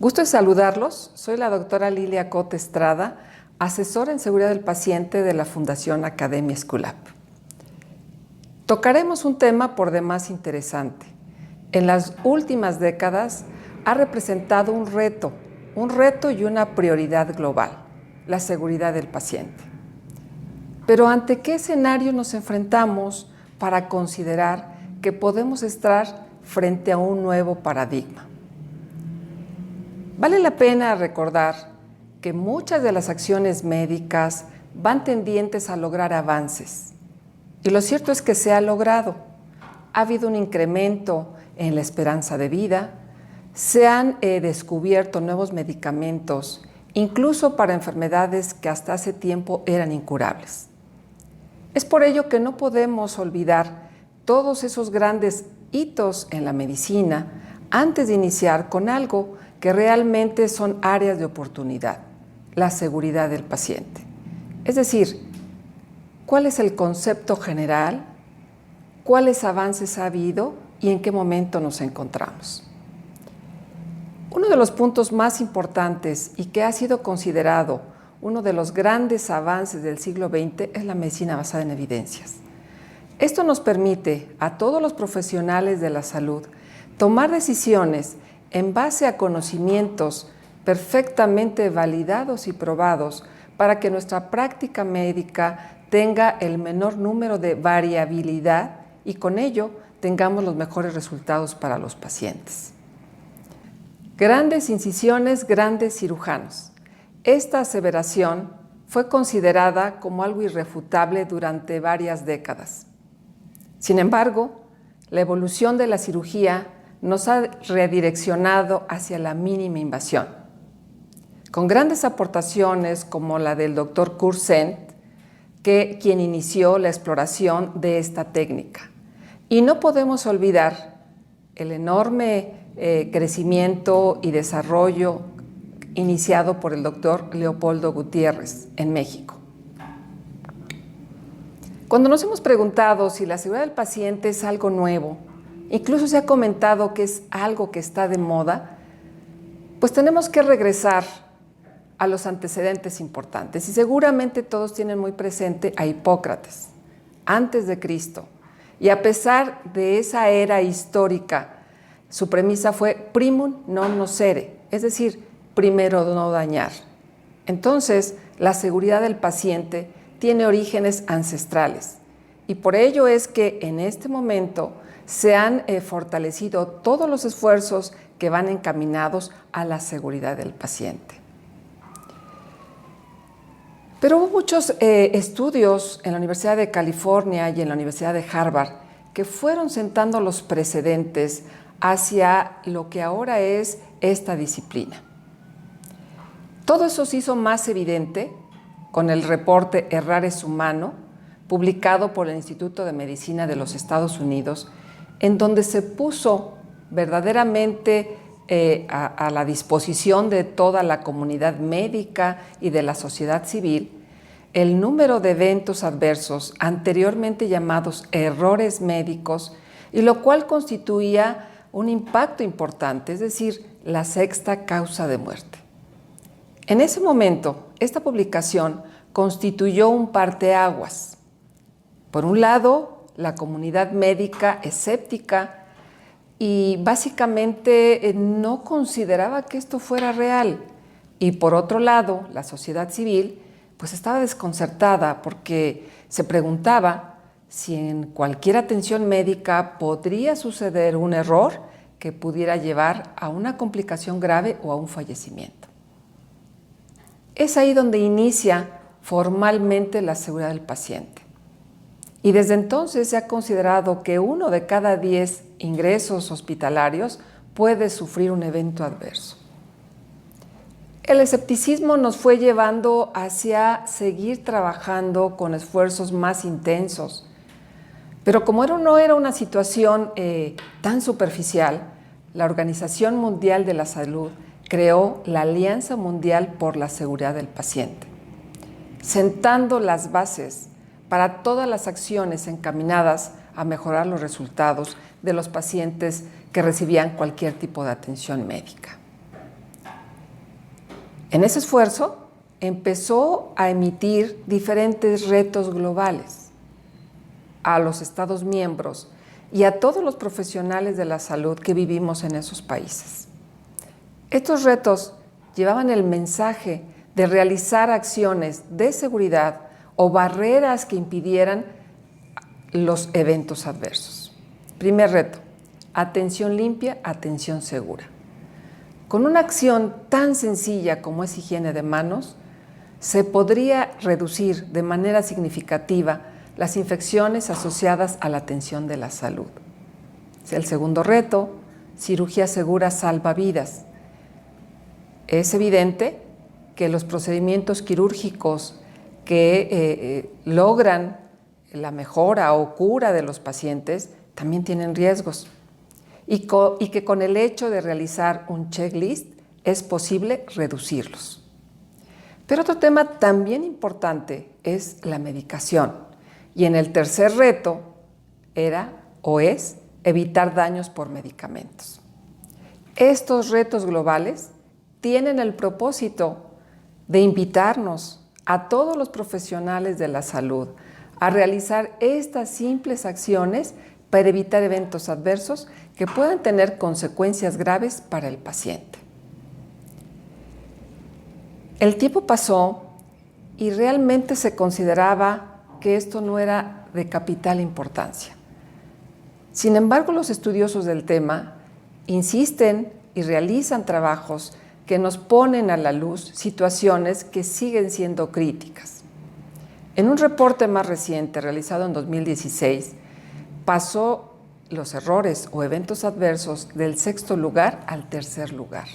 Gusto de saludarlos. Soy la doctora Lilia Cote Estrada, asesora en seguridad del paciente de la Fundación Academia Esculap. Tocaremos un tema por demás interesante. En las últimas décadas ha representado un reto y una prioridad global, la seguridad del paciente. Pero ¿ante qué escenario nos enfrentamos para considerar que podemos estar frente a un nuevo paradigma? Vale la pena recordar que muchas de las acciones médicas van tendientes a lograr avances. Y lo cierto es que se ha logrado. Ha habido un incremento en la esperanza de vida, se han descubierto nuevos medicamentos, incluso para enfermedades que hasta hace tiempo eran incurables. Es por ello que no podemos olvidar todos esos grandes hitos en la medicina antes de iniciar con algo que realmente son áreas de oportunidad, la seguridad del paciente. Es decir, ¿cuál es el concepto general? ¿Cuáles avances ha habido y en qué momento nos encontramos? Uno de los puntos más importantes y que ha sido considerado uno de los grandes avances del siglo XX es la medicina basada en evidencias. Esto nos permite a todos los profesionales de la salud tomar decisiones en base a conocimientos perfectamente validados y probados para que nuestra práctica médica tenga el menor número de variabilidad y con ello tengamos los mejores resultados para los pacientes. Grandes incisiones, grandes cirujanos. Esta aseveración fue considerada como algo irrefutable durante varias décadas. Sin embargo, la evolución de la cirugía nos ha redireccionado hacia la mínima invasión, con grandes aportaciones como la del Dr. Kurt Sendt, quien inició la exploración de esta técnica. Y no podemos olvidar el enorme crecimiento y desarrollo iniciado por el Dr. Leopoldo Gutiérrez en México. Cuando nos hemos preguntado si la seguridad del paciente es algo nuevo, incluso se ha comentado que es algo que está de moda, pues tenemos que regresar a los antecedentes importantes. Y seguramente todos tienen muy presente a Hipócrates, antes de Cristo. Y a pesar de esa era histórica, su premisa fue primum non nocere, es decir, primero no dañar. Entonces, la seguridad del paciente tiene orígenes ancestrales. Y por ello es que en este momento se han fortalecido todos los esfuerzos que van encaminados a la seguridad del paciente. Pero hubo muchos estudios en la Universidad de California y en la Universidad de Harvard que fueron sentando los precedentes hacia lo que ahora es esta disciplina. Todo eso se hizo más evidente con el reporte Errar es humano, publicado por el Instituto de Medicina de los Estados Unidos, en donde se puso verdaderamente a la disposición de toda la comunidad médica y de la sociedad civil el número de eventos adversos anteriormente llamados errores médicos, y lo cual constituía un impacto importante, es decir, la sexta causa de muerte. En ese momento, esta publicación constituyó un parteaguas. Por un lado, la comunidad médica escéptica y básicamente no consideraba que esto fuera real. Y por otro lado, la sociedad civil pues estaba desconcertada porque se preguntaba si en cualquier atención médica podría suceder un error que pudiera llevar a una complicación grave o a un fallecimiento. Es ahí donde inicia formalmente la seguridad del paciente. Y desde entonces se ha considerado que 1 de cada 10 ingresos hospitalarios puede sufrir un evento adverso. El escepticismo nos fue llevando hacia seguir trabajando con esfuerzos más intensos. Pero como no era una situación tan superficial, la Organización Mundial de la Salud creó la Alianza Mundial por la Seguridad del Paciente, sentando las bases para todas las acciones encaminadas a mejorar los resultados de los pacientes que recibían cualquier tipo de atención médica. En ese esfuerzo empezó a emitir diferentes retos globales a los Estados miembros y a todos los profesionales de la salud que vivimos en esos países. Estos retos llevaban el mensaje de realizar acciones de seguridad o barreras que impidieran los eventos adversos. Primer reto: atención limpia, atención segura. Con una acción tan sencilla como es higiene de manos, se podría reducir de manera significativa las infecciones asociadas a la atención de la salud. El segundo reto: cirugía segura salva vidas. Es evidente que los procedimientos quirúrgicos que logran la mejora o cura de los pacientes también tienen riesgos y que con el hecho de realizar un checklist es posible reducirlos. Pero otro tema también importante es la medicación, y en el tercer reto es evitar daños por medicamentos. Estos retos globales tienen el propósito de invitarnos a todos los profesionales de la salud a realizar estas simples acciones para evitar eventos adversos que puedan tener consecuencias graves para el paciente. El tiempo pasó y realmente se consideraba que esto no era de capital importancia. Sin embargo, los estudiosos del tema insisten y realizan trabajos que nos ponen a la luz situaciones que siguen siendo críticas. En un reporte más reciente, realizado en 2016, pasó los errores o eventos adversos del 6º lugar al 3er lugar.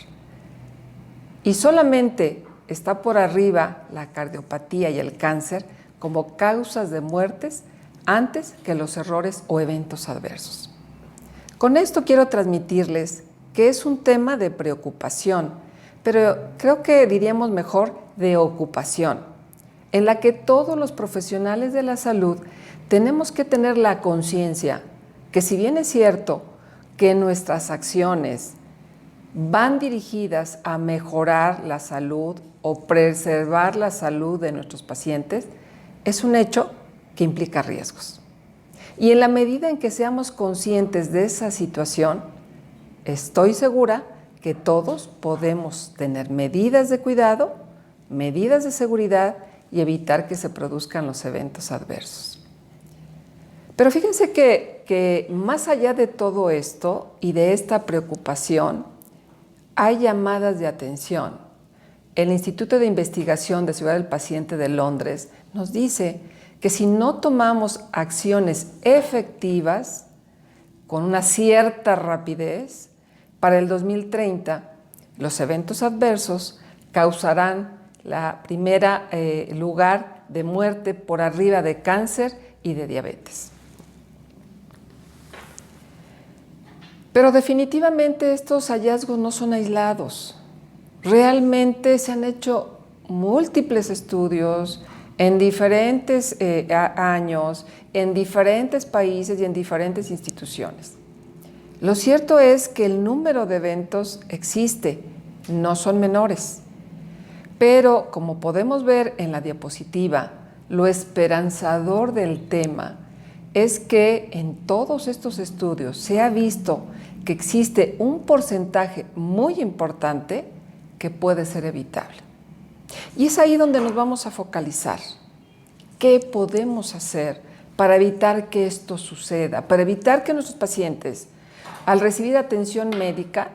Y solamente está por arriba la cardiopatía y el cáncer como causas de muertes antes que los errores o eventos adversos. Con esto quiero transmitirles que es un tema de preocupación, pero creo que diríamos mejor de ocupación, en la que todos los profesionales de la salud tenemos que tener la conciencia que, si bien es cierto que nuestras acciones van dirigidas a mejorar la salud o preservar la salud de nuestros pacientes, es un hecho que implica riesgos. Y en la medida en que seamos conscientes de esa situación, estoy segura que todos podemos tener medidas de cuidado, medidas de seguridad y evitar que se produzcan los eventos adversos. Pero fíjense que más allá de todo esto y de esta preocupación, hay llamadas de atención. El Instituto de Investigación de Seguridad del Paciente de Londres nos dice que si no tomamos acciones efectivas con una cierta rapidez, para el 2030 los eventos adversos causarán la primera lugar de muerte por arriba de cáncer y de diabetes. Pero definitivamente estos hallazgos no son aislados. Realmente se han hecho múltiples estudios en diferentes años, en diferentes países y en diferentes instituciones. Lo cierto es que el número de eventos existe, no son menores. Pero, como podemos ver en la diapositiva, lo esperanzador del tema es que en todos estos estudios se ha visto que existe un porcentaje muy importante que puede ser evitable. Y es ahí donde nos vamos a focalizar. ¿Qué podemos hacer para evitar que esto suceda? Para evitar que nuestros pacientes, al recibir atención médica,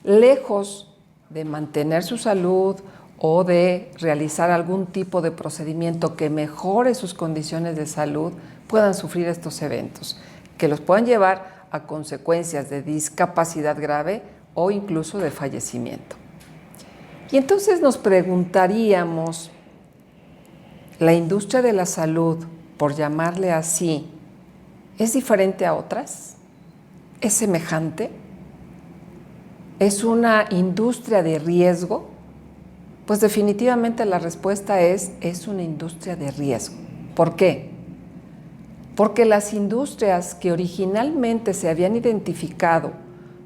lejos de mantener su salud o de realizar algún tipo de procedimiento que mejore sus condiciones de salud, puedan sufrir estos eventos, que los puedan llevar a consecuencias de discapacidad grave o incluso de fallecimiento. Y entonces nos preguntaríamos, ¿la industria de la salud, por llamarle así, es diferente a otras? ¿Es semejante? ¿Es una industria de riesgo? Pues definitivamente la respuesta es una industria de riesgo. ¿Por qué? Porque las industrias que originalmente se habían identificado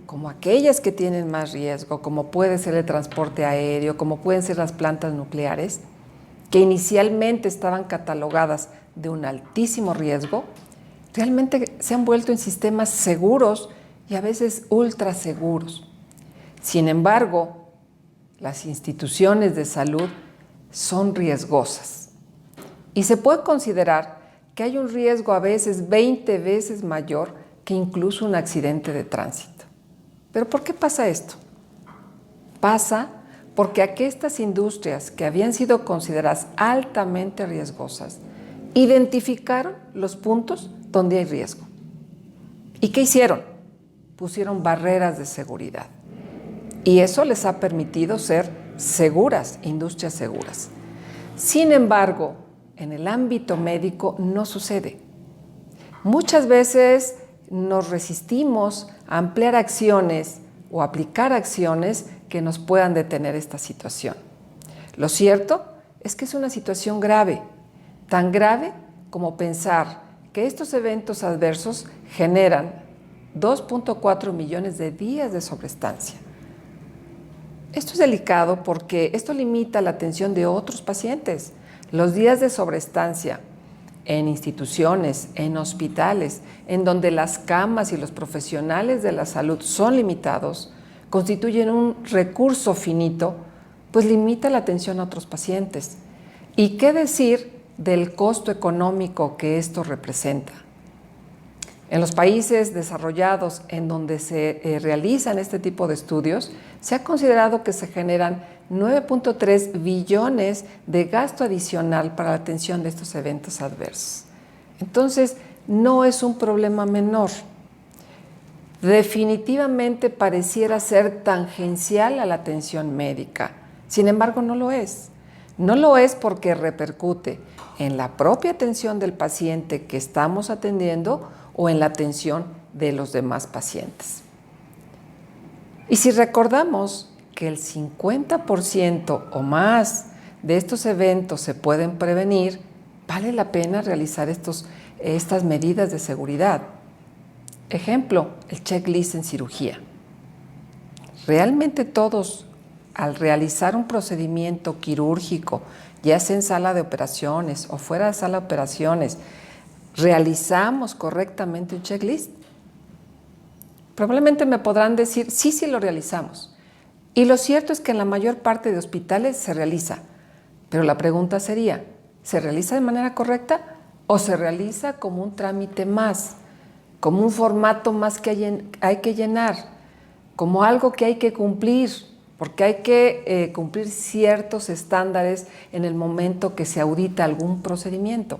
como aquellas que tienen más riesgo, como puede ser el transporte aéreo, como pueden ser las plantas nucleares, que inicialmente estaban catalogadas de un altísimo riesgo, realmente se han vuelto en sistemas seguros y a veces ultra seguros. Sin embargo, las instituciones de salud son riesgosas y se puede considerar que hay un riesgo a veces 20 veces mayor que incluso un accidente de tránsito. ¿Pero por qué pasa esto? Pasa porque estas industrias que habían sido consideradas altamente riesgosas identificaron los puntos donde hay riesgo. ¿Y qué hicieron? Pusieron barreras de seguridad. Y eso les ha permitido ser seguras, industrias seguras. Sin embargo, en el ámbito médico no sucede. Muchas veces nos resistimos a ampliar acciones o aplicar acciones que nos puedan detener esta situación. Lo cierto es que es una situación grave, tan grave como pensar que estos eventos adversos generan 2.4 millones de días de sobreestancia. Esto es delicado porque esto limita la atención de otros pacientes. Los días de sobreestancia en instituciones, en hospitales, en donde las camas y los profesionales de la salud son limitados, constituyen un recurso finito, pues limita la atención a otros pacientes. ¿Y qué decir del costo económico que esto representa? En los países desarrollados en donde se realizan este tipo de estudios, se ha considerado que se generan 9.3 billones de gasto adicional para la atención de estos eventos adversos. Entonces, no es un problema menor. Definitivamente pareciera ser tangencial a la atención médica. Sin embargo, no lo es. No lo es porque repercute en la propia atención del paciente que estamos atendiendo o en la atención de los demás pacientes. Y si recordamos que el 50% o más de estos eventos se pueden prevenir, vale la pena realizar estas medidas de seguridad. Ejemplo, el checklist en cirugía. Realmente todos, al realizar un procedimiento quirúrgico, ya sea en sala de operaciones o fuera de sala de operaciones, ¿realizamos correctamente un checklist? Probablemente me podrán decir, sí lo realizamos. Y lo cierto es que en la mayor parte de hospitales se realiza. Pero la pregunta sería, ¿se realiza de manera correcta o se realiza como un trámite más, como un formato más que hay que llenar, como algo que hay que cumplir, porque hay que cumplir ciertos estándares en el momento que se audita algún procedimiento?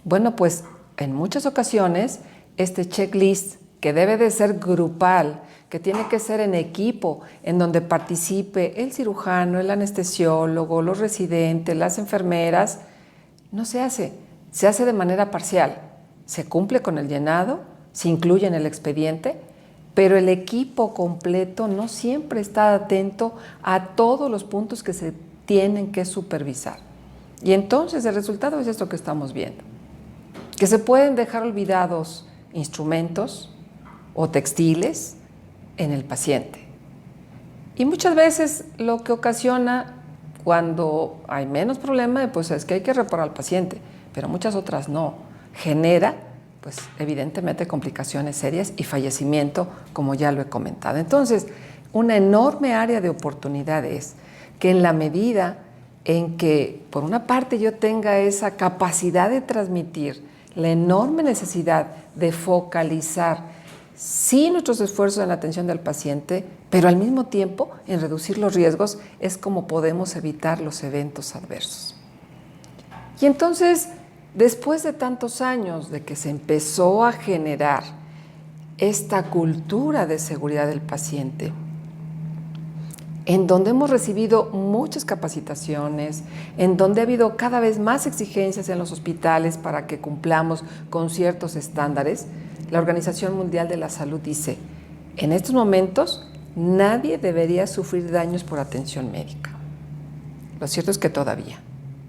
Bueno, pues en muchas ocasiones este checklist, que debe de ser grupal, que tiene que ser en equipo, en donde participe el cirujano, el anestesiólogo, los residentes, las enfermeras, no se hace de manera parcial. Se cumple con el llenado, se incluye en el expediente, pero el equipo completo no siempre está atento a todos los puntos que se tienen que supervisar. Y entonces el resultado es esto que estamos viendo, que se pueden dejar olvidados instrumentos o textiles en el paciente. Y muchas veces lo que ocasiona, cuando hay menos problema, pues es que hay que reparar al paciente, pero muchas otras no. Genera, pues evidentemente, complicaciones serias y fallecimiento, como ya lo he comentado. Entonces, una enorme área de oportunidad es que en la medida en que, por una parte, yo tenga esa capacidad de transmitir la enorme necesidad de focalizar sí nuestros esfuerzos en la atención del paciente, pero al mismo tiempo en reducir los riesgos, es como podemos evitar los eventos adversos. Y entonces, después de tantos años de que se empezó a generar esta cultura de seguridad del paciente, en donde hemos recibido muchas capacitaciones, en donde ha habido cada vez más exigencias en los hospitales para que cumplamos con ciertos estándares, la Organización Mundial de la Salud dice, en estos momentos nadie debería sufrir daños por atención médica. Lo cierto es que todavía.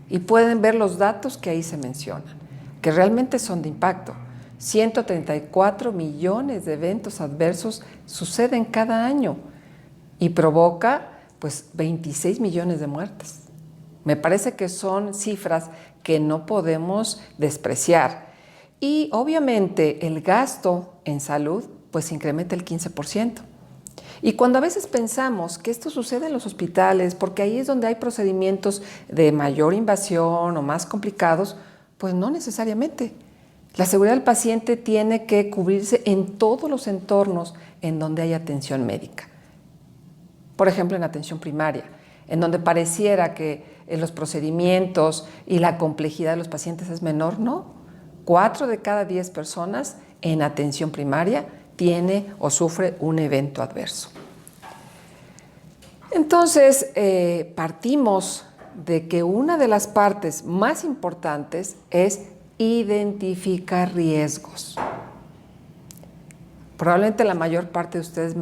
Y pueden ver los datos que ahí se mencionan, que realmente son de impacto. 134 millones de eventos adversos suceden cada año y provoca pues 26 millones de muertes. Me parece que son cifras que no podemos despreciar. Y obviamente el gasto en salud pues incrementa el 15%. Y cuando a veces pensamos que esto sucede en los hospitales, porque ahí es donde hay procedimientos de mayor invasión o más complicados, pues no necesariamente. La seguridad del paciente tiene que cubrirse en todos los entornos en donde hay atención médica. Por ejemplo, en atención primaria, en donde pareciera que los procedimientos y la complejidad de los pacientes es menor, no. 4 de cada 10 personas en atención primaria tiene o sufre un evento adverso. Entonces, partimos de que una de las partes más importantes es identificar riesgos. Probablemente la mayor parte de ustedes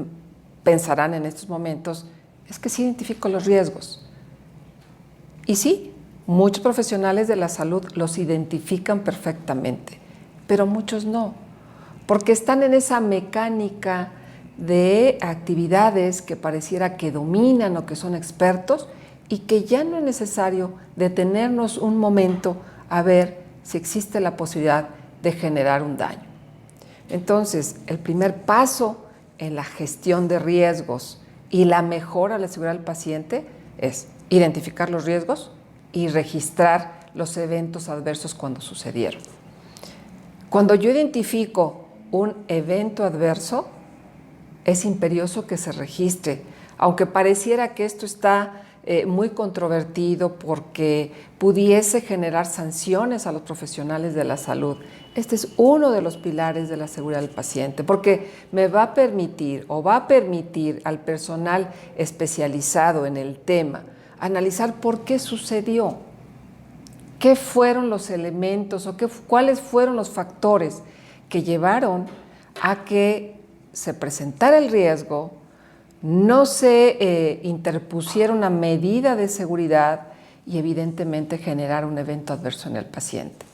pensarán en estos momentos, es que sí identifico los riesgos. Y sí, muchos profesionales de la salud los identifican perfectamente, pero muchos no, porque están en esa mecánica de actividades que pareciera que dominan o que son expertos y que ya no es necesario detenernos un momento a ver si existe la posibilidad de generar un daño. Entonces, el primer paso en la gestión de riesgos y la mejora de la seguridad del paciente es identificar los riesgos y registrar los eventos adversos cuando sucedieron. Cuando yo identifico un evento adverso, es imperioso que se registre, aunque pareciera que esto está muy controvertido porque pudiese generar sanciones a los profesionales de la salud. Este es uno de los pilares de la seguridad del paciente, porque me va a permitir al personal especializado en el tema analizar por qué sucedió, qué fueron los elementos o cuáles fueron los factores que llevaron a que se presentara el riesgo, no se interpusiera una medida de seguridad y evidentemente generar un evento adverso en el paciente.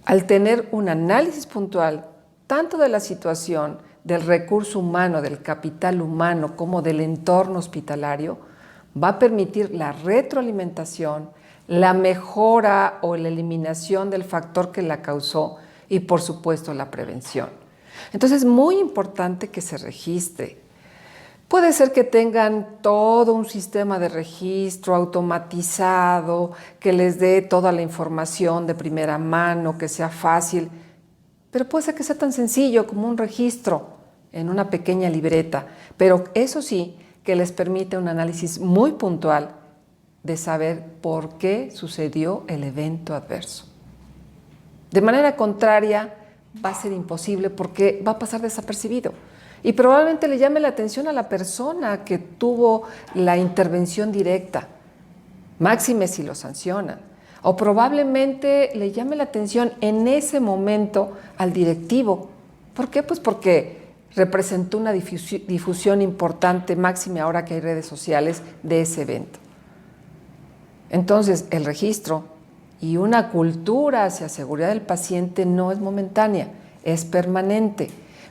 Al tener un análisis puntual tanto de la situación, del recurso humano, del capital humano, como del entorno hospitalario, va a permitir la retroalimentación, la mejora o la eliminación del factor que la causó y, por supuesto, la prevención. Entonces, es muy importante que se registre. Puede ser que tengan todo un sistema de registro automatizado, que les dé toda la información de primera mano, que sea fácil, pero puede ser que sea tan sencillo como un registro en una pequeña libreta, pero eso sí, que les permite un análisis muy puntual de saber por qué sucedió el evento adverso. De manera contraria, va a ser imposible porque va a pasar desapercibido. Y probablemente le llame la atención a la persona que tuvo la intervención directa, máxime si lo sancionan. O probablemente le llame la atención en ese momento al directivo. ¿Por qué? Pues porque representó una difusión importante, máxime ahora que hay redes sociales, de ese evento. Entonces, el registro y una cultura hacia seguridad del paciente no es momentánea, es permanente.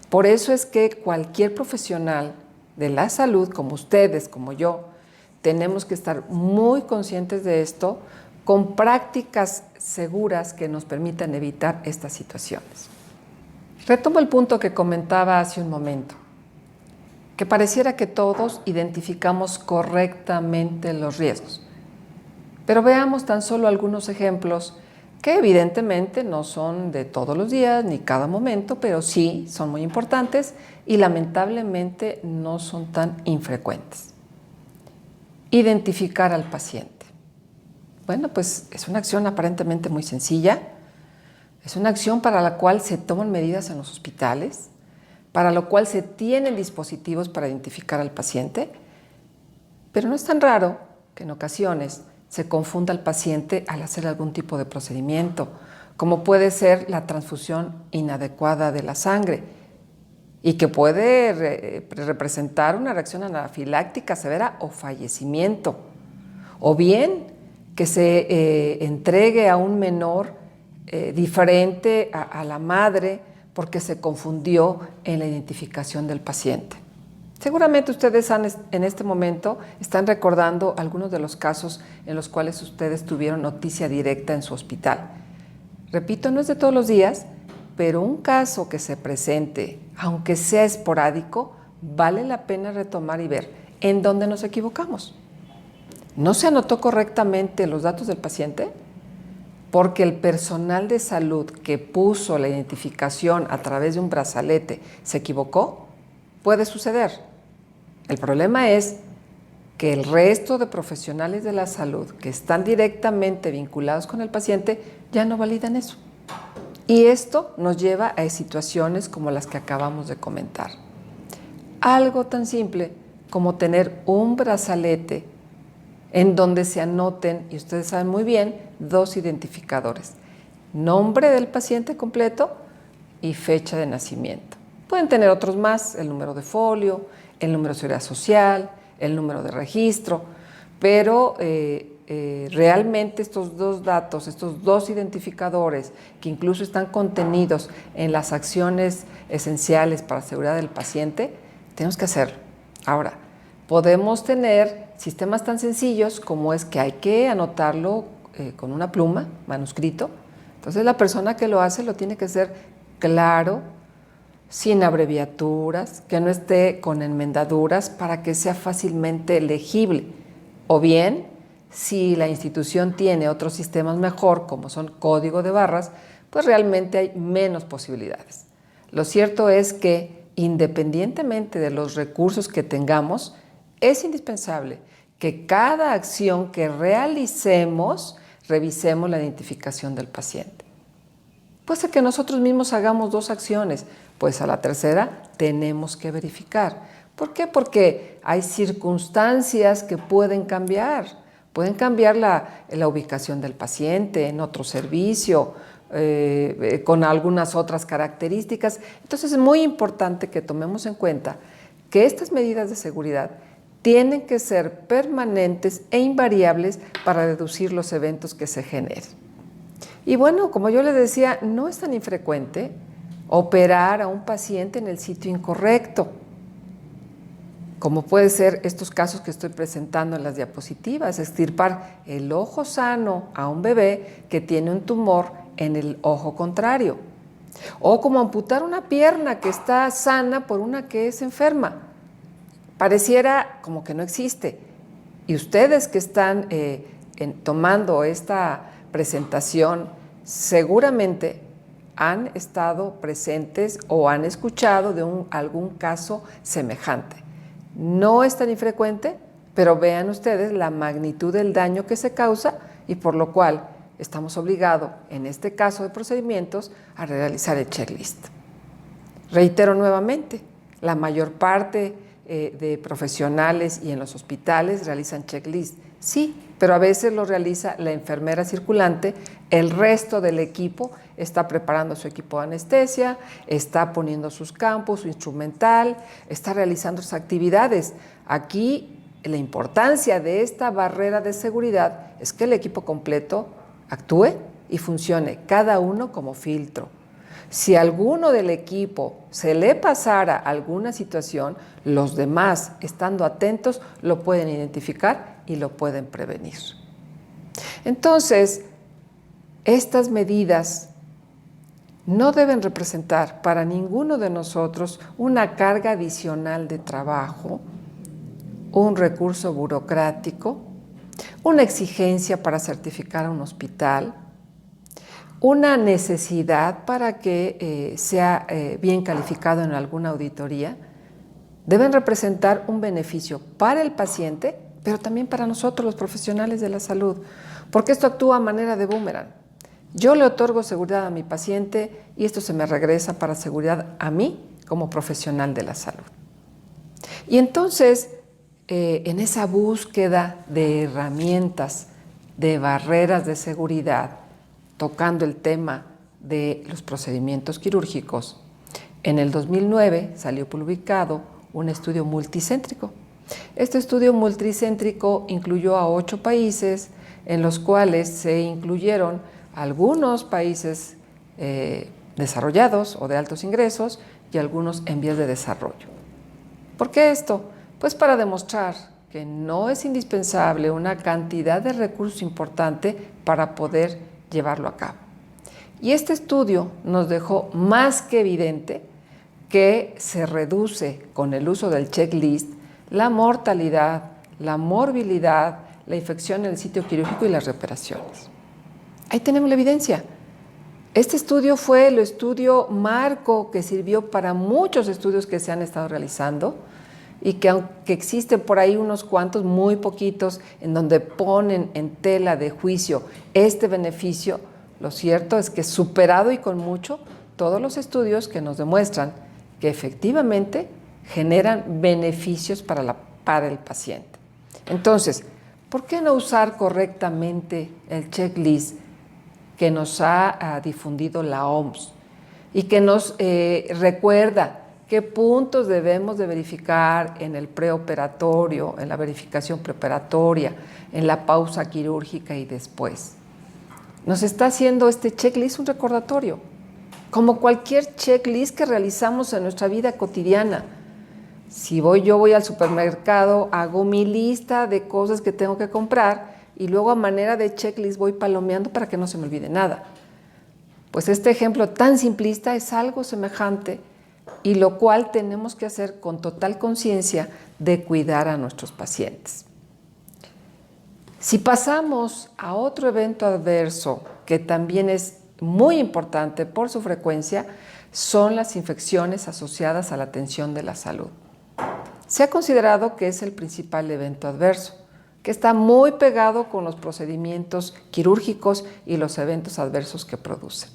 Por eso es que cualquier profesional de la salud, como ustedes, como yo, tenemos que estar muy conscientes de esto, con prácticas seguras que nos permitan evitar estas situaciones. Retomo el punto que comentaba hace un momento, que pareciera que todos identificamos correctamente los riesgos. Pero veamos tan solo algunos ejemplos que evidentemente no son de todos los días ni cada momento, pero sí son muy importantes y lamentablemente no son tan infrecuentes. Identificar al paciente. Bueno, pues es una acción aparentemente muy sencilla, es una acción para la cual se toman medidas en los hospitales, para lo cual se tienen dispositivos para identificar al paciente, pero no es tan raro que en ocasiones se confunda al paciente al hacer algún tipo de procedimiento, como puede ser la transfusión inadecuada de la sangre y que puede representar una reacción anafiláctica severa o fallecimiento, o bien que se entregue a un menor diferente a la madre porque se confundió en la identificación del paciente. Seguramente ustedes en este momento están recordando algunos de los casos en los cuales ustedes tuvieron noticia directa en su hospital. Repito, no es de todos los días, pero un caso que se presente, aunque sea esporádico, vale la pena retomar y ver en dónde nos equivocamos. ¿No se anotó correctamente los datos del paciente? Porque el personal de salud que puso la identificación a través de un brazalete se equivocó. Puede suceder. El problema es que el resto de profesionales de la salud que están directamente vinculados con el paciente ya no validan eso. Y esto nos lleva a situaciones como las que acabamos de comentar. Algo tan simple como tener un brazalete en donde se anoten, y ustedes saben muy bien, 2 identificadores: nombre del paciente completo y fecha de nacimiento. Pueden tener otros más, el número de folio, el número de seguridad social, el número de registro, pero realmente estos 2 datos, estos 2 identificadores que incluso están contenidos en las acciones esenciales para la seguridad del paciente, tenemos que hacerlo. Ahora, podemos tener sistemas tan sencillos como es que hay que anotarlo con una pluma, manuscrito. Entonces la persona que lo hace lo tiene que hacer claro, sin abreviaturas, que no esté con enmendaduras para que sea fácilmente legible. O bien, si la institución tiene otros sistemas mejor, como son código de barras, pues realmente hay menos posibilidades. Lo cierto es que, independientemente de los recursos que tengamos, es indispensable que cada acción que realicemos, revisemos la identificación del paciente. Puede ser que nosotros mismos hagamos 2 acciones, pues a la tercera tenemos que verificar. ¿Por qué? Porque hay circunstancias que pueden cambiar. Pueden cambiar la ubicación del paciente en otro servicio, con algunas otras características. Entonces es muy importante que tomemos en cuenta que estas medidas de seguridad tienen que ser permanentes e invariables para reducir los eventos que se generen. Y bueno, como yo les decía, no es tan infrecuente operar a un paciente en el sitio incorrecto, como puede ser estos casos que estoy presentando en las diapositivas: extirpar el ojo sano a un bebé que tiene un tumor en el ojo contrario, o como amputar una pierna que está sana por una que es enferma. Pareciera como que no existe. Y ustedes que están tomando esta presentación seguramente han estado presentes o han escuchado de algún caso semejante. No es tan infrecuente, pero vean ustedes la magnitud del daño que se causa y por lo cual estamos obligados, en este caso de procedimientos, a realizar el checklist. Reitero nuevamente, la mayor parte de profesionales y en los hospitales realizan checklist. Sí, pero a veces lo realiza la enfermera circulante, el resto del equipo está preparando su equipo de anestesia, está poniendo sus campos, su instrumental, está realizando sus actividades. Aquí la importancia de esta barrera de seguridad es que el equipo completo actúe y funcione, cada uno como filtro. Si a alguno del equipo se le pasara alguna situación, los demás, estando atentos, lo pueden identificar y lo pueden prevenir. Entonces, estas medidas no deben representar para ninguno de nosotros una carga adicional de trabajo, un recurso burocrático, una exigencia para certificar a un hospital, una necesidad para que sea bien calificado en alguna auditoría. Deben representar un beneficio para el paciente, pero también para nosotros, los profesionales de la salud, porque esto actúa a manera de boomerang. Yo le otorgo seguridad a mi paciente y esto se me regresa para seguridad a mí como profesional de la salud. Y entonces, en esa búsqueda de herramientas, de barreras de seguridad, tocando el tema de los procedimientos quirúrgicos, en el 2009 salió publicado un estudio multicéntrico. Este estudio multicéntrico incluyó a 8 países, en los cuales se incluyeron algunos países desarrollados o de altos ingresos y algunos en vías de desarrollo. ¿Por qué esto? Pues para demostrar que no es indispensable una cantidad de recursos importante para poder llevarlo a cabo. Y este estudio nos dejó más que evidente que se reduce con el uso del checklist la mortalidad, la morbilidad, la infección en el sitio quirúrgico y las reparaciones. Ahí tenemos la evidencia. Este estudio fue el estudio marco que sirvió para muchos estudios que se han estado realizando y que aunque existen por ahí unos cuantos, muy poquitos, en donde ponen en tela de juicio este beneficio, lo cierto es que superado y con mucho todos los estudios que nos demuestran que efectivamente generan beneficios para el paciente. Entonces, ¿por qué no usar correctamente el checklist que nos ha difundido la OMS y que nos recuerda qué puntos debemos de verificar en el preoperatorio, en la verificación preoperatoria, en la pausa quirúrgica y después? Nos está haciendo este checklist un recordatorio, como cualquier checklist que realizamos en nuestra vida cotidiana. Si yo voy al supermercado, hago mi lista de cosas que tengo que comprar y luego a manera de checklist voy palomeando para que no se me olvide nada. Pues este ejemplo tan simplista es algo semejante y lo cual tenemos que hacer con total conciencia de cuidar a nuestros pacientes. Si pasamos a otro evento adverso que también es muy importante por su frecuencia, son las infecciones asociadas a la atención de la salud. Se ha considerado que es el principal evento adverso, que está muy pegado con los procedimientos quirúrgicos y los eventos adversos que producen.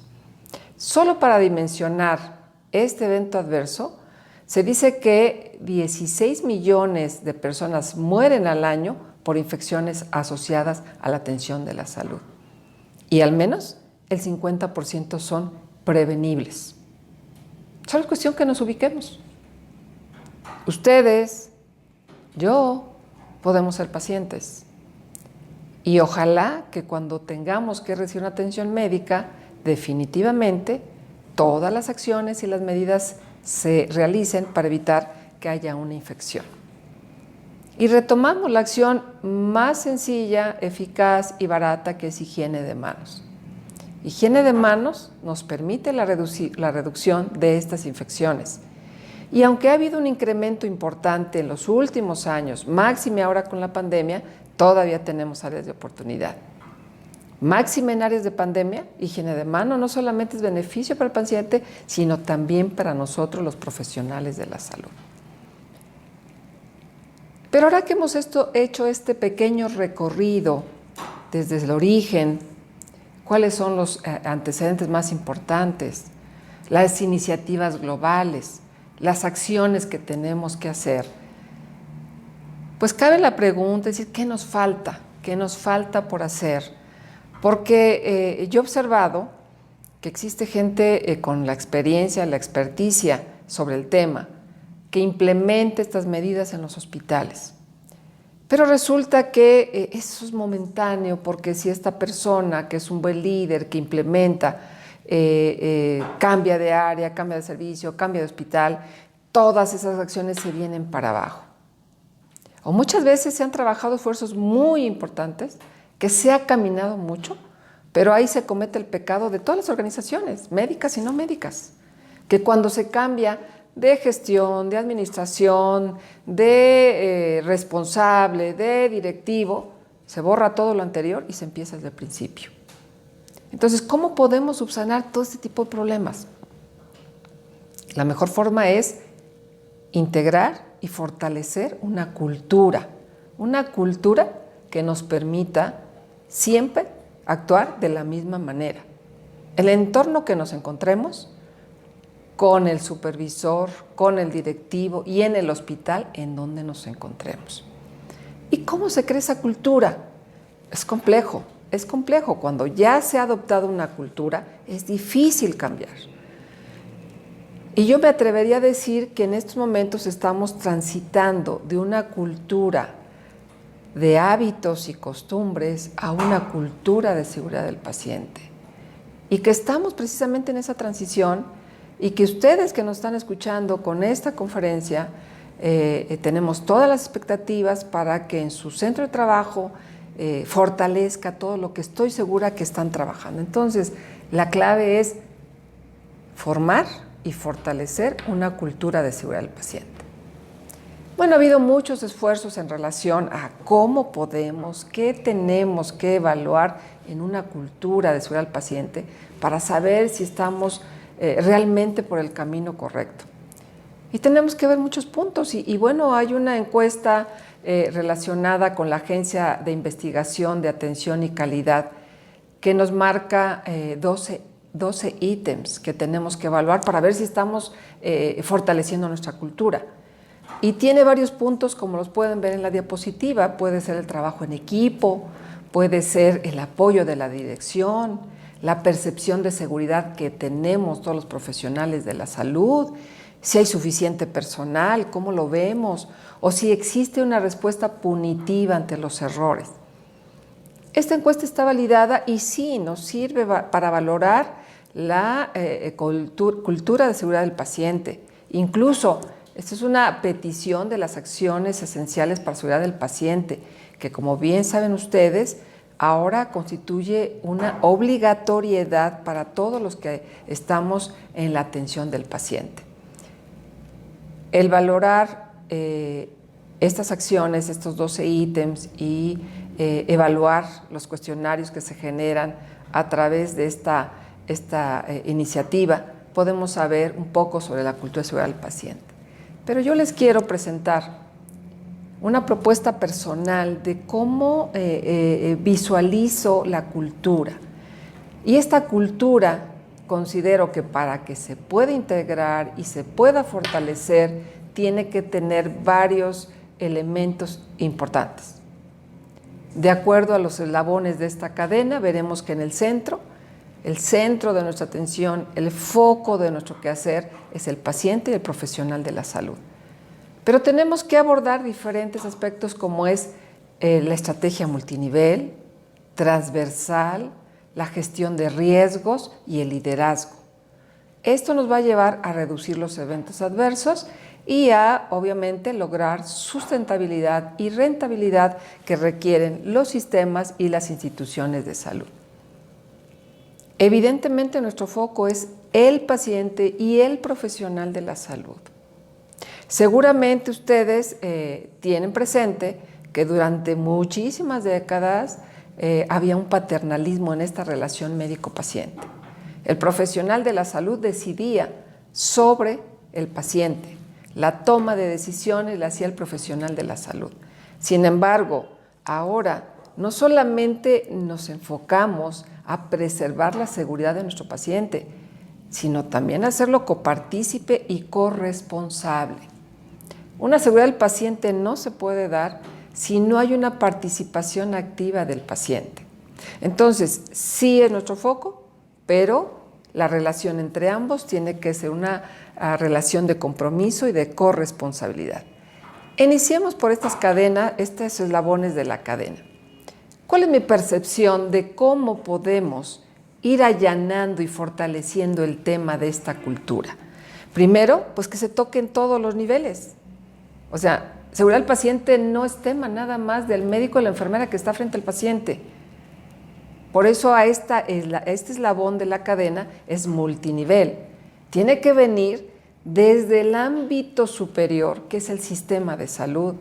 Solo para dimensionar este evento adverso, se dice que 16 millones de personas mueren al año por infecciones asociadas a la atención de la salud. Y al menos el 50% son prevenibles. Solo es cuestión que nos ubiquemos. Ustedes, yo, podemos ser pacientes. Y ojalá que cuando tengamos que recibir una atención médica, definitivamente todas las acciones y las medidas se realicen para evitar que haya una infección. Y retomamos la acción más sencilla, eficaz y barata, que es higiene de manos. Higiene de manos nos permite la reducción de estas infecciones. Y aunque ha habido un incremento importante en los últimos años, máxime ahora con la pandemia, todavía tenemos áreas de oportunidad. Máxime en áreas de pandemia, higiene de mano no solamente es beneficio para el paciente, sino también para nosotros los profesionales de la salud. Pero ahora que hemos hecho este pequeño recorrido desde el origen, cuáles son los antecedentes más importantes, las iniciativas globales, las acciones que tenemos que hacer, pues cabe la pregunta, es decir, ¿qué nos falta? ¿Qué nos falta por hacer? Porque yo he observado que existe gente con la experiencia, la experticia sobre el tema, que implemente estas medidas en los hospitales. Pero resulta que eso es momentáneo, porque si esta persona, que es un buen líder, que implementa, cambia de área, cambia de servicio, cambia de hospital, todas esas acciones se vienen para abajo. O muchas veces se han trabajado esfuerzos muy importantes, que se ha caminado mucho, pero ahí se comete el pecado de todas las organizaciones, médicas y no médicas, que cuando se cambia de gestión, de administración, de responsable, de directivo, se borra todo lo anterior y se empieza desde el principio. Entonces, ¿cómo podemos subsanar todo este tipo de problemas? La mejor forma es integrar y fortalecer una cultura que nos permita siempre actuar de la misma manera. El entorno que nos encontremos, con el supervisor, con el directivo y en el hospital en donde nos encontremos. ¿Y cómo se crea esa cultura? Es complejo. Cuando ya se ha adoptado una cultura, es difícil cambiar. Y yo me atrevería a decir que en estos momentos estamos transitando de una cultura de hábitos y costumbres a una cultura de seguridad del paciente. y que estamos precisamente en esa transición y que ustedes que nos están escuchando con esta conferencia tenemos todas las expectativas para que en su centro de trabajo fortalezca todo lo que estoy segura que están trabajando. Entonces, la clave es formar y fortalecer una cultura de seguridad del paciente. Bueno, ha habido muchos esfuerzos en relación a cómo podemos, qué tenemos que evaluar en una cultura de seguridad del paciente para saber si estamos realmente por el camino correcto. Y tenemos que ver muchos puntos y bueno, hay una encuesta relacionada con la Agencia de Investigación de Atención y Calidad que nos marca 12 ítems que tenemos que evaluar para ver si estamos fortaleciendo nuestra cultura. Y tiene varios puntos, como los pueden ver en la diapositiva. Puede ser el trabajo en equipo, puede ser el apoyo de la dirección, la percepción de seguridad que tenemos todos los profesionales de la salud, si hay suficiente personal, cómo lo vemos, o si existe una respuesta punitiva ante los errores. Esta encuesta está validada y sí nos sirve para valorar la cultura de seguridad del paciente. Incluso, esta es una petición de las acciones esenciales para la seguridad del paciente, que como bien saben ustedes, ahora constituye una obligatoriedad para todos los que estamos en la atención del paciente. El valorar estas acciones, estos 12 ítems y evaluar los cuestionarios que se generan a través de esta iniciativa, podemos saber un poco sobre la cultura de seguridad del paciente. Pero yo les quiero presentar una propuesta personal de cómo visualizo la cultura. Y esta cultura considero que para que se pueda integrar y se pueda fortalecer, tiene que tener varios elementos importantes. De acuerdo a los eslabones de esta cadena, veremos que en el centro de nuestra atención, el foco de nuestro quehacer es el paciente y el profesional de la salud. Pero tenemos que abordar diferentes aspectos como es la estrategia multinivel, transversal, la gestión de riesgos y el liderazgo. Esto nos va a llevar a reducir los eventos adversos y a, obviamente, lograr sustentabilidad y rentabilidad que requieren los sistemas y las instituciones de salud. Evidentemente, nuestro foco es el paciente y el profesional de la salud. Seguramente ustedes tienen presente que durante muchísimas décadas había un paternalismo en esta relación médico-paciente. El profesional de la salud decidía sobre el paciente. La toma de decisiones la hacía el profesional de la salud. Sin embargo, ahora no solamente nos enfocamos a preservar la seguridad de nuestro paciente, sino también a hacerlo copartícipe y corresponsable. Una seguridad del paciente no se puede dar si no hay una participación activa del paciente. Entonces, sí es nuestro foco, pero la relación entre ambos tiene que ser una relación de compromiso y de corresponsabilidad. Iniciemos por estas cadenas, estos eslabones de la cadena. ¿Cuál es mi percepción de cómo podemos ir allanando y fortaleciendo el tema de esta cultura? Primero, pues que se toque en todos los niveles. O sea, seguridad del paciente no es tema nada más del médico o la enfermera que está frente al paciente. Por eso este eslabón de la cadena es multinivel. Tiene que venir desde el ámbito superior, que es el sistema de salud,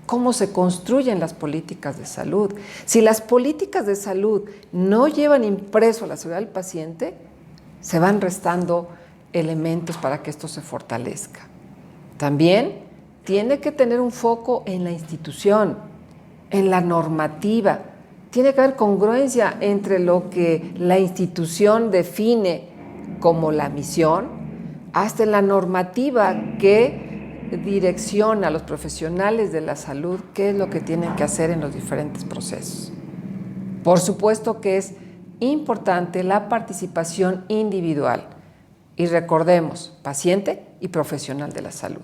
cómo se construyen las políticas de salud. Si las políticas de salud no llevan impreso la seguridad del paciente, se van restando elementos para que esto se fortalezca. También tiene que tener un foco en la institución, en la normativa. Tiene que haber congruencia entre lo que la institución define como la misión, hasta en la normativa que direcciona a los profesionales de la salud qué es lo que tienen que hacer en los diferentes procesos. Por supuesto que es importante la participación individual y recordemos, paciente y profesional de la salud.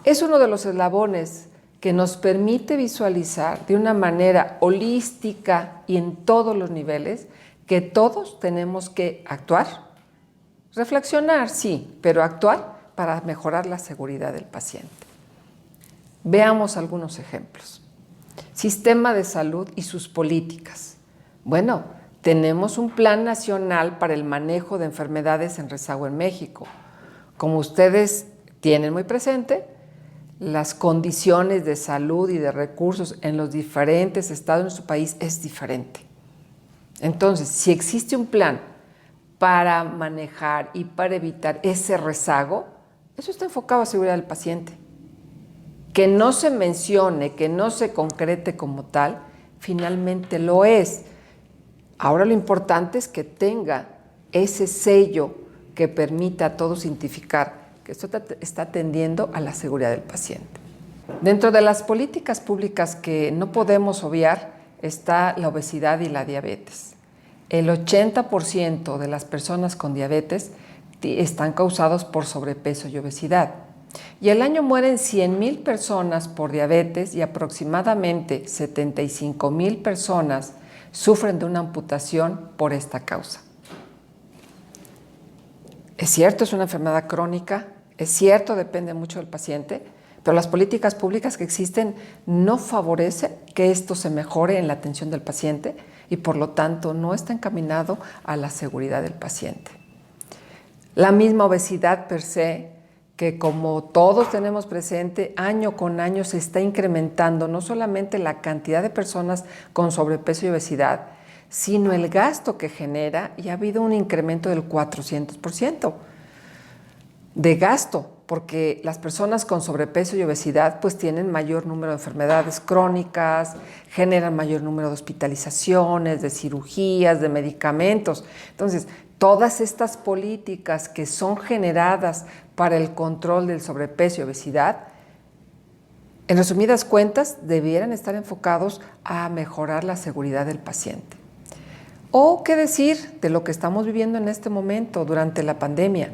Es uno de los eslabones que nos permite visualizar de una manera holística y en todos los niveles que todos tenemos que actuar, reflexionar, sí, pero actuar para mejorar la seguridad del paciente. Veamos algunos ejemplos. Sistema de salud y sus políticas. Bueno, tenemos un plan nacional para el manejo de enfermedades en rezago en México. Como ustedes tienen muy presente, las condiciones de salud y de recursos en los diferentes estados de nuestro país es diferente. Entonces, si existe un plan para manejar y para evitar ese rezago, eso está enfocado a seguridad del paciente. Que no se mencione, que no se concrete como tal, finalmente lo es. Ahora lo importante es que tenga ese sello que permita a todos identificar que esto está atendiendo a la seguridad del paciente. Dentro de las políticas públicas que no podemos obviar está la obesidad y la diabetes. El 80% de las personas con diabetes están causados por sobrepeso y obesidad. Y al año mueren 100,000 personas por diabetes y aproximadamente 75,000 personas sufren de una amputación por esta causa. Es cierto, es una enfermedad crónica, es cierto, depende mucho del paciente, pero las políticas públicas que existen no favorecen que esto se mejore en la atención del paciente y por lo tanto no está encaminado a la seguridad del paciente. La misma obesidad per se, que como todos tenemos presente, año con año se está incrementando no solamente la cantidad de personas con sobrepeso y obesidad, sino el gasto que genera, y ha habido un incremento del 400% de gasto, porque las personas con sobrepeso y obesidad pues tienen mayor número de enfermedades crónicas, generan mayor número de hospitalizaciones, de cirugías, de medicamentos. Entonces, todas estas políticas que son generadas para el control del sobrepeso y obesidad, en resumidas cuentas, debieran estar enfocados a mejorar la seguridad del paciente. O qué decir de lo que estamos viviendo en este momento durante la pandemia,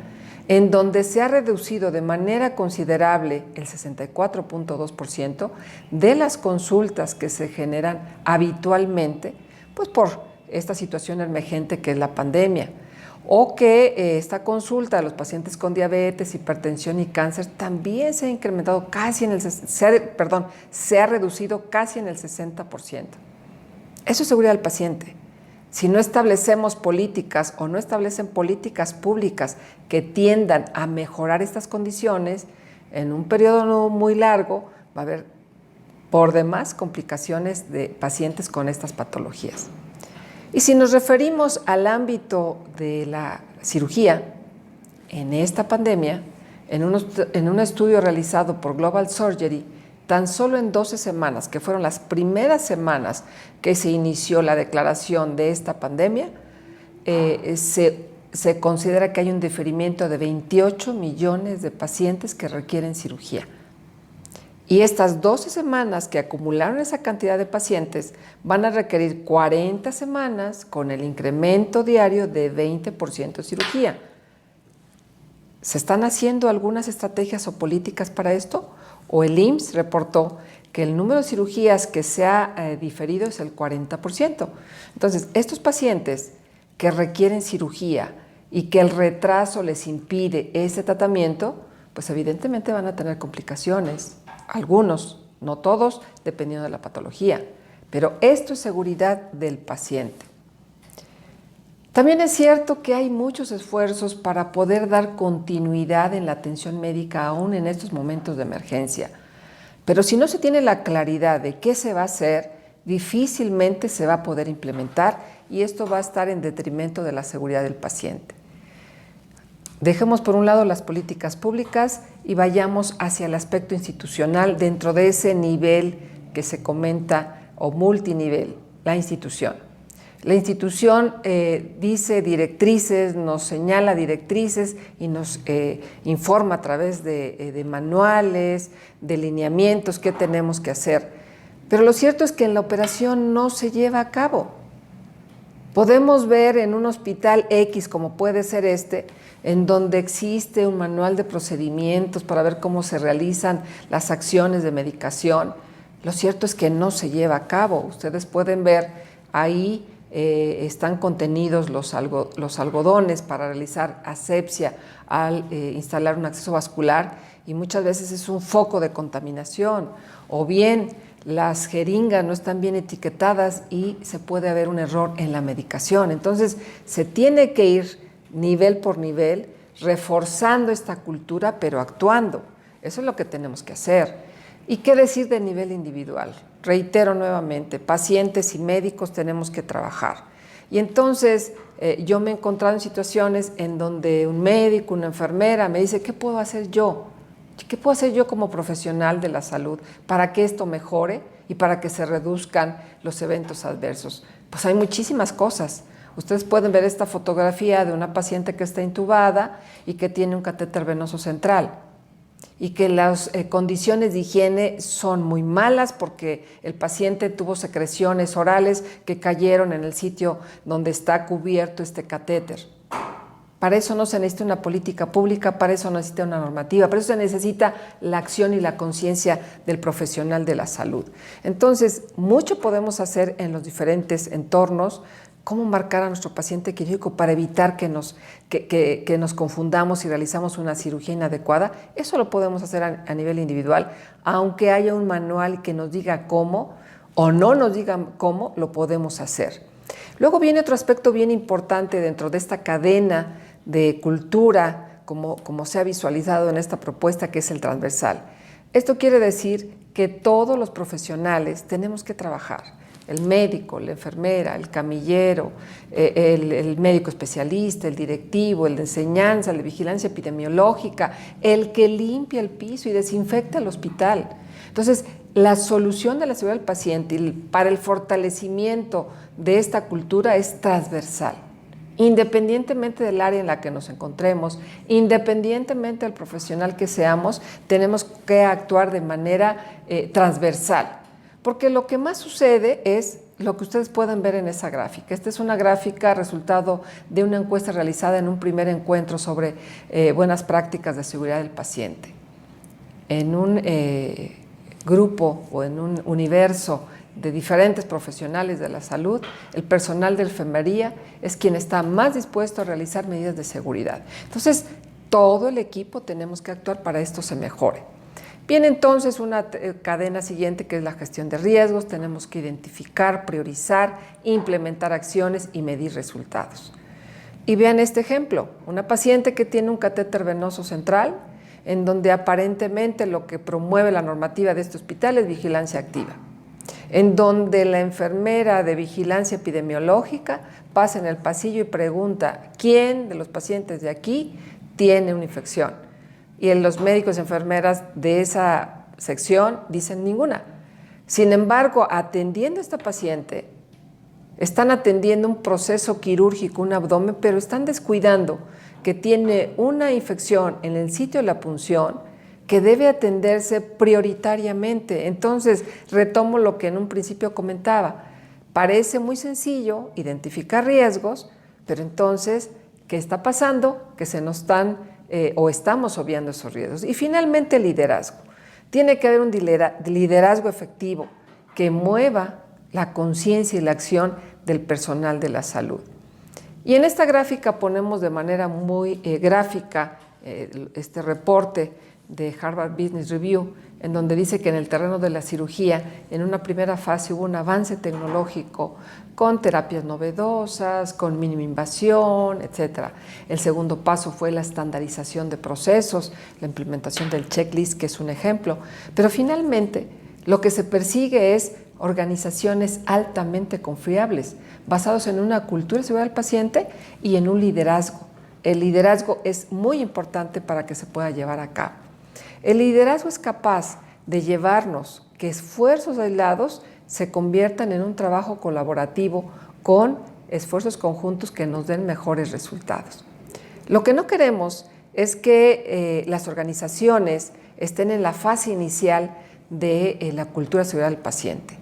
en donde se ha reducido de manera considerable el 64.2% de las consultas que se generan habitualmente, pues por esta situación emergente que es la pandemia. O que esta consulta de los pacientes con diabetes, hipertensión y cáncer también se ha incrementado casi en el, se ha reducido casi en el 60%. Eso es seguridad del paciente. Si no establecemos políticas o no establecen políticas públicas que tiendan a mejorar estas condiciones, en un periodo no muy largo va a haber por demás complicaciones de pacientes con estas patologías. Y si nos referimos al ámbito de la cirugía, en esta pandemia, en un estudio realizado por Global Surgery, tan solo en 12 semanas, que fueron las primeras semanas que se inició la declaración de esta pandemia, se considera que hay un diferimiento de 28 millones de pacientes que requieren cirugía. Y estas 12 semanas que acumularon esa cantidad de pacientes van a requerir 40 semanas con el incremento diario de 20% de cirugía. ¿Se están haciendo algunas estrategias o políticas para esto? O el IMSS reportó que el número de cirugías que se ha diferido es el 40%. Entonces, estos pacientes que requieren cirugía y que el retraso les impide ese tratamiento, pues evidentemente van a tener complicaciones. Algunos, no todos, dependiendo de la patología. Pero esto es seguridad del paciente. También es cierto que hay muchos esfuerzos para poder dar continuidad en la atención médica aún en estos momentos de emergencia. Pero si no se tiene la claridad de qué se va a hacer, difícilmente se va a poder implementar y esto va a estar en detrimento de la seguridad del paciente. Dejemos por un lado las políticas públicas y vayamos hacia el aspecto institucional dentro de ese nivel que se comenta o multinivel, la institución. La institución dice directrices, nos señala directrices y nos informa a través de manuales, de lineamientos qué tenemos que hacer. Pero lo cierto es que en la operación no se lleva a cabo. Podemos ver en un hospital X, como puede ser este, en donde existe un manual de procedimientos para ver cómo se realizan las acciones de medicación. Lo cierto es que no se lleva a cabo. Ustedes pueden ver ahí están contenidos los algodones para realizar asepsia al instalar un acceso vascular, y muchas veces es un foco de contaminación, o bien las jeringas no están bien etiquetadas y se puede haber un error en la medicación. Entonces se tiene que ir nivel por nivel reforzando esta cultura, pero actuando. Eso es lo que tenemos que hacer. ¿Y qué decir de nivel individual? Reitero nuevamente, pacientes y médicos tenemos que trabajar. Y entonces yo me he encontrado en situaciones en donde un médico, una enfermera me dice, ¿qué puedo hacer yo? ¿Qué puedo hacer yo como profesional de la salud para que esto mejore y para que se reduzcan los eventos adversos? Pues hay muchísimas cosas. Ustedes pueden ver esta fotografía de una paciente que está intubada y que tiene un catéter venoso central, y que las condiciones de higiene son muy malas porque el paciente tuvo secreciones orales que cayeron en el sitio donde está cubierto este catéter. Para eso no se necesita una política pública, para eso no se necesita una normativa, para eso se necesita la acción y la conciencia del profesional de la salud. Entonces, mucho podemos hacer en los diferentes entornos. Cómo marcar a nuestro paciente quirúrgico para evitar que nos confundamos y realizamos una cirugía inadecuada. Eso lo podemos hacer a nivel individual, aunque haya un manual que nos diga cómo o no nos diga cómo, lo podemos hacer. Luego viene otro aspecto bien importante dentro de esta cadena de cultura, como se ha visualizado en esta propuesta, que es el transversal. Esto quiere decir que todos los profesionales tenemos que trabajar. El médico, la enfermera, el camillero, el médico especialista, el directivo, el de enseñanza, el de vigilancia epidemiológica, el que limpia el piso y desinfecta el hospital. Entonces, la solución de la seguridad del paciente para el fortalecimiento de esta cultura es transversal. Independientemente del área en la que nos encontremos, independientemente del profesional que seamos, tenemos que actuar de manera transversal. Porque lo que más sucede es lo que ustedes pueden ver en esa gráfica. Esta es una gráfica resultado de una encuesta realizada en un primer encuentro sobre buenas prácticas de seguridad del paciente. En un grupo o en un universo de diferentes profesionales de la salud, el personal de enfermería es quien está más dispuesto a realizar medidas de seguridad. Entonces, todo el equipo tenemos que actuar para que esto se mejore. Viene entonces una cadena siguiente, que es la gestión de riesgos. Tenemos que identificar, priorizar, implementar acciones y medir resultados. Y vean este ejemplo, una paciente que tiene un catéter venoso central, en donde aparentemente lo que promueve la normativa de este hospital es vigilancia activa, en donde la enfermera de vigilancia epidemiológica pasa en el pasillo y pregunta, ¿quién de los pacientes de aquí tiene una infección? Y en los médicos y enfermeras de esa sección dicen ninguna. Sin embargo, atendiendo a esta paciente, están atendiendo un proceso quirúrgico, un abdomen, pero están descuidando que tiene una infección en el sitio de la punción que debe atenderse prioritariamente. Entonces, retomo lo que en un principio comentaba. Parece muy sencillo identificar riesgos, pero entonces, ¿qué está pasando? Que se nos están o estamos obviando esos riesgos. Y finalmente, el liderazgo. Tiene que haber un liderazgo efectivo que mueva la conciencia y la acción del personal de la salud. Y en esta gráfica ponemos de manera muy gráfica este reporte de Harvard Business Review, en donde dice que en el terreno de la cirugía, en una primera fase hubo un avance tecnológico con terapias novedosas, con mínima invasión, etc. El segundo paso fue la estandarización de procesos, la implementación del checklist, que es un ejemplo. Pero finalmente, lo que se persigue es organizaciones altamente confiables, basados en una cultura de seguridad del paciente y en un liderazgo. El liderazgo es muy importante para que se pueda llevar a cabo. El liderazgo es capaz de llevarnos que esfuerzos aislados se conviertan en un trabajo colaborativo con esfuerzos conjuntos que nos den mejores resultados. Lo que no queremos es que las organizaciones estén en la fase inicial de la cultura de seguridad del paciente.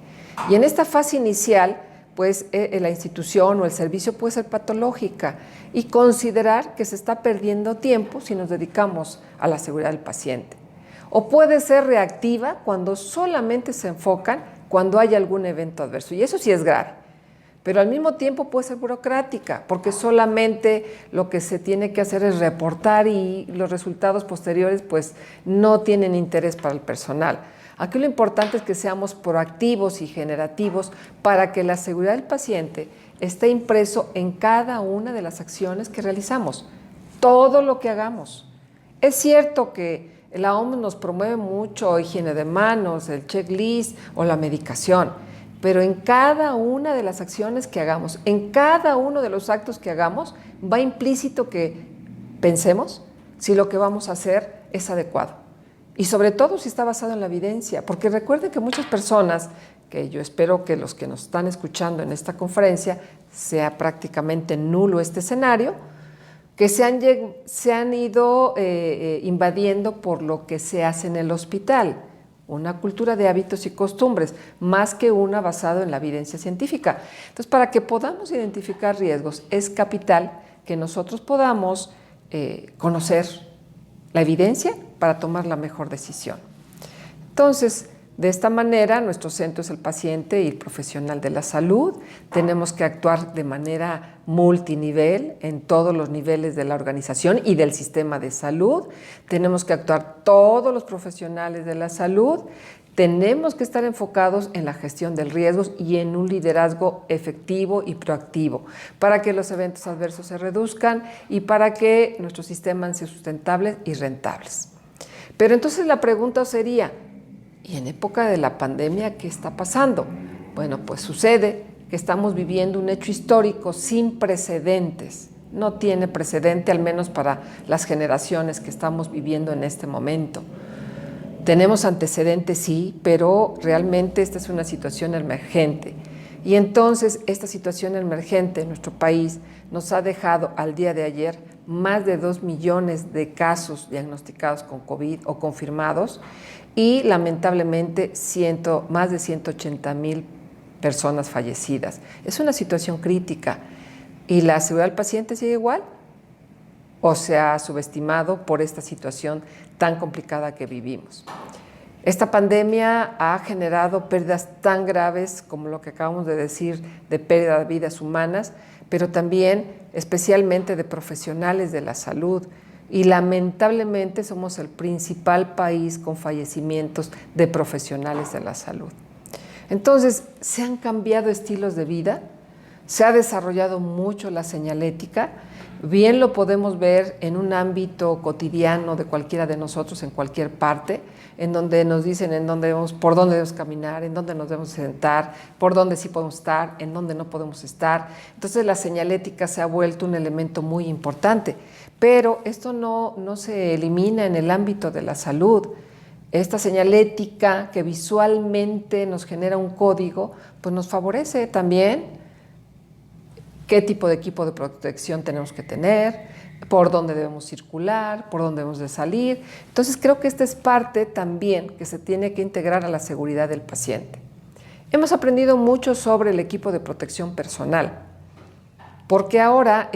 Y en esta fase inicial, pues la institución o el servicio puede ser patológica y considerar que se está perdiendo tiempo si nos dedicamos a la seguridad del paciente. O puede ser reactiva cuando solamente se enfocan cuando hay algún evento adverso. Y eso sí es grave. pero al mismo tiempo puede ser burocrática, porque solamente lo que se tiene que hacer es reportar y los resultados posteriores pues no tienen interés para el personal. Aquí lo importante es que seamos proactivos y generativos para que la seguridad del paciente esté impreso en cada una de las acciones que realizamos, todo lo que hagamos. Es cierto que la OMS nos promueve mucho higiene de manos, el checklist o la medicación, pero en cada una de las acciones que hagamos, en cada uno de los actos que hagamos, va implícito que pensemos si lo que vamos a hacer es adecuado. Y sobre todo si está basado en la evidencia, porque recuerden que muchas personas, que yo espero que los que nos están escuchando en esta conferencia sea prácticamente nulo este escenario, que se han ido invadiendo por lo que se hace en el hospital, una cultura de hábitos y costumbres, más que una basada en la evidencia científica. Entonces, para que podamos identificar riesgos, es capital que nosotros podamos conocer la evidencia para tomar la mejor decisión. Entonces, de esta manera, nuestro centro es el paciente y el profesional de la salud. Tenemos que actuar de manera multinivel en todos los niveles de la organización y del sistema de salud. Tenemos que actuar todos los profesionales de la salud. Tenemos que estar enfocados en la gestión del riesgo y en un liderazgo efectivo y proactivo para que los eventos adversos se reduzcan y para que nuestros sistemas sean sustentables y rentables. Pero entonces la pregunta sería, ¿y en época de la pandemia qué está pasando? Bueno, pues sucede que estamos viviendo un hecho histórico sin precedentes. No tiene precedente, al menos para las generaciones que estamos viviendo en este momento. Tenemos antecedentes, sí, pero realmente esta es una situación emergente. Y entonces esta situación emergente en nuestro país nos ha dejado al día de ayer más de 2 millones de casos diagnosticados con COVID o confirmados y lamentablemente más de 180,000 personas fallecidas. Es una situación crítica. ¿Y la seguridad del paciente sigue igual? ¿O se ha subestimado por esta situación tan complicada que vivimos? Esta pandemia ha generado pérdidas tan graves como lo que acabamos de decir, de pérdida de vidas humanas, pero también especialmente de profesionales de la salud. Y lamentablemente somos el principal país con fallecimientos de profesionales de la salud. Entonces, se han cambiado estilos de vida, se ha desarrollado mucho la señalética, bien lo podemos ver en un ámbito cotidiano de cualquiera de nosotros, en cualquier parte, en donde nos dicen por dónde debemos caminar, en dónde nos debemos sentar, por dónde sí podemos estar, en dónde no podemos estar. Entonces la señalética se ha vuelto un elemento muy importante, pero esto no se elimina en el ámbito de la salud. Esta señalética que visualmente nos genera un código, pues nos favorece también qué tipo de equipo de protección tenemos que tener, por dónde debemos circular, por dónde debemos de salir. Entonces creo que esta es parte también que se tiene que integrar a la seguridad del paciente. Hemos aprendido mucho sobre el equipo de protección personal, porque ahora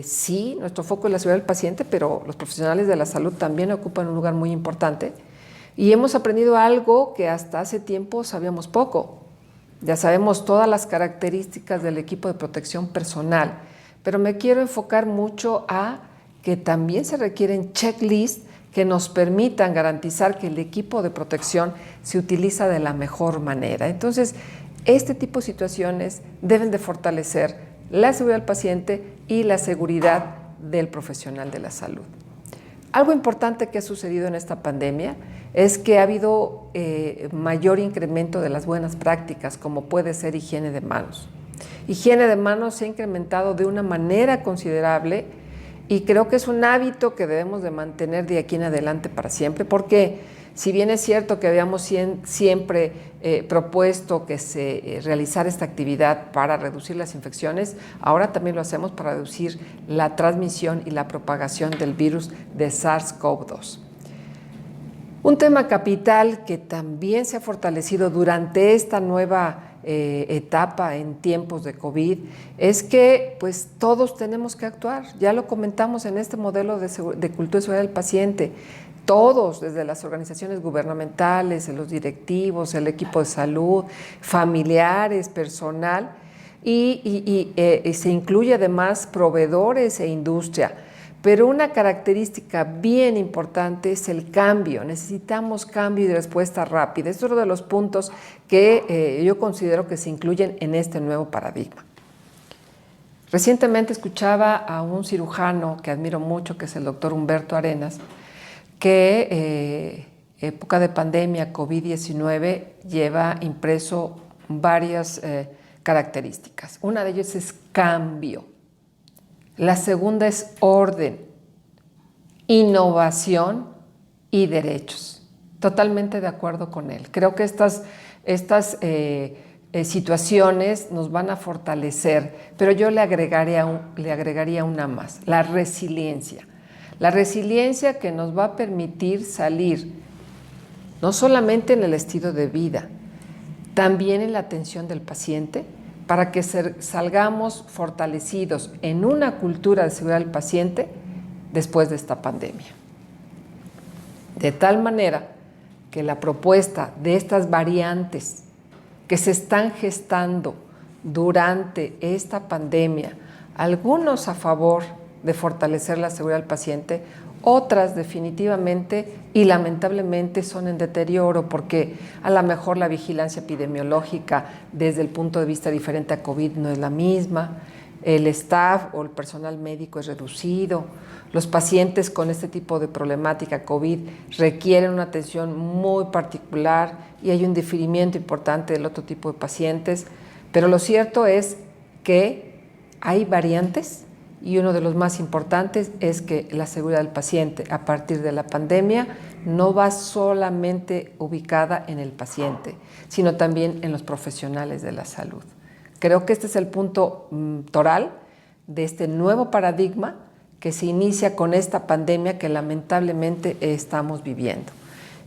sí, nuestro foco es la seguridad del paciente, pero los profesionales de la salud también ocupan un lugar muy importante y hemos aprendido algo que hasta hace tiempo sabíamos poco. Ya sabemos todas las características del equipo de protección personal, pero me quiero enfocar mucho a que también se requieren checklists que nos permitan garantizar que el equipo de protección se utiliza de la mejor manera. Entonces, este tipo de situaciones deben de fortalecer la seguridad del paciente y la seguridad del profesional de la salud. Algo importante que ha sucedido en esta pandemia es que ha habido mayor incremento de las buenas prácticas, como puede ser higiene de manos. Higiene de manos se ha incrementado de una manera considerable y creo que es un hábito que debemos de mantener de aquí en adelante para siempre, porque si bien es cierto que habíamos siempre propuesto que se realizara esta actividad para reducir las infecciones, ahora también lo hacemos para reducir la transmisión y la propagación del virus de SARS-CoV-2. Un tema capital que también se ha fortalecido durante esta nueva etapa en tiempos de COVID es que pues todos tenemos que actuar. Ya lo comentamos en este modelo de cultura de seguridad del paciente. Todos, desde las organizaciones gubernamentales, los directivos, el equipo de salud, familiares, personal, y se incluye además proveedores e industria. Pero una característica bien importante es el cambio. Necesitamos cambio y respuesta rápida. Es uno de los puntos que yo considero que se incluyen en este nuevo paradigma. Recientemente escuchaba a un cirujano que admiro mucho, que es el doctor Humberto Arenas, que época de pandemia COVID-19 lleva impreso varias características. Una de ellas es cambio. La segunda es orden, innovación y derechos. Totalmente de acuerdo con él. Creo que estas situaciones nos van a fortalecer, pero yo le agregaría una más, la resiliencia. La resiliencia que nos va a permitir salir no solamente en el estilo de vida, también en la atención del paciente, para que salgamos fortalecidos en una cultura de seguridad del paciente después de esta pandemia. De tal manera que la propuesta de estas variantes que se están gestando durante esta pandemia, algunos a favor de fortalecer la seguridad del paciente, otras definitivamente y lamentablemente son en deterioro porque a lo mejor la vigilancia epidemiológica desde el punto de vista diferente a COVID no es la misma, el staff o el personal médico es reducido, los pacientes con este tipo de problemática COVID requieren una atención muy particular y hay un diferimiento importante del otro tipo de pacientes, pero lo cierto es que hay variantes. Y uno de los más importantes es que la seguridad del paciente a partir de la pandemia no va solamente ubicada en el paciente, sino también en los profesionales de la salud. Creo que este es el punto toral de este nuevo paradigma que se inicia con esta pandemia que lamentablemente estamos viviendo.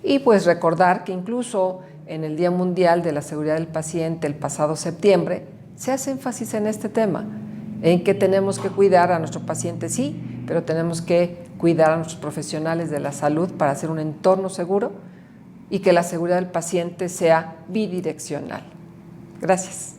Y pues recordar que incluso en el Día Mundial de la Seguridad del Paciente el pasado septiembre se hace énfasis en este tema, en que tenemos que cuidar a nuestro paciente, sí, pero tenemos que cuidar a nuestros profesionales de la salud para hacer un entorno seguro y que la seguridad del paciente sea bidireccional. Gracias.